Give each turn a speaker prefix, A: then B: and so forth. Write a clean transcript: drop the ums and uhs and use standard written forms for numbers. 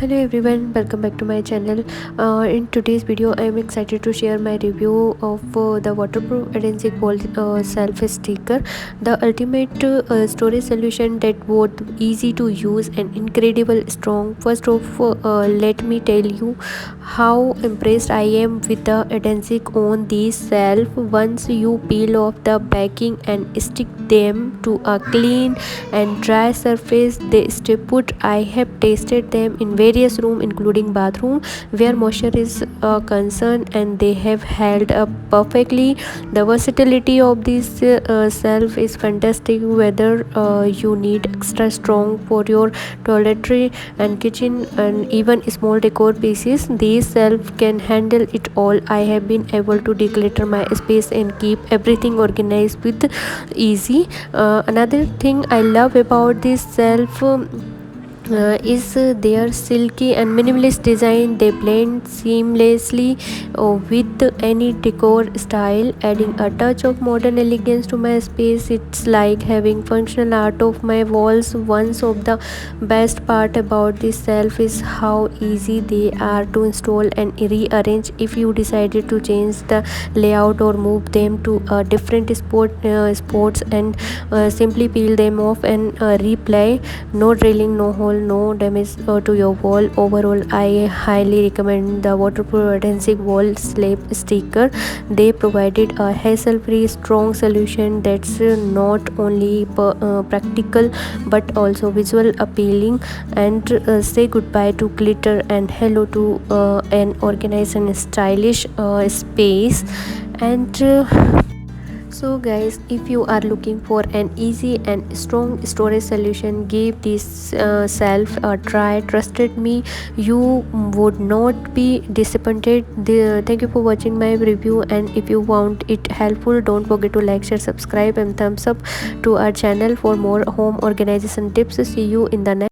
A: Hello everyone, welcome back to my channel. In today's video I am excited to share my review of the waterproof adhesive wall self sticker, the ultimate storage solution that both easy to use and incredible strong. First off, let me tell you how impressed I am with the adhesive on this shelf. Once you peel off the backing and stick them to a clean and dry surface, they stay put. I have tasted them in various rooms including bathroom where moisture is a concern, and they have held up perfectly. The versatility of this shelf is fantastic, whether you need extra strong for your toiletry and kitchen and even small decor pieces. This shelf can handle it all. I have been able to declutter my space and keep everything organized with easy. Another thing I love about this shelf is their silky and minimalist design. They blend seamlessly with any decor style, adding a touch of modern elegance to my space. It's like having functional art of my walls. One of the best part about this shelf is how easy they are to install and rearrange. If you decided to change the layout or move them to a different spots, and simply peel them off and replay. No drilling, no hole, no damage to your wall. Overall, I highly recommend the waterproof adhesive wall slab sticker. They provided a hassle-free strong solution that's not only practical but also visual appealing, and say goodbye to glitter and hello to an organized and stylish space. And so guys, if you are looking for an easy and strong storage solution, give this shelf a try. Trusted me, you would not be disappointed. Thank you for watching my review, and if you found it helpful, don't forget to like, share, subscribe and thumbs up to our channel for more home organization tips. See you in the next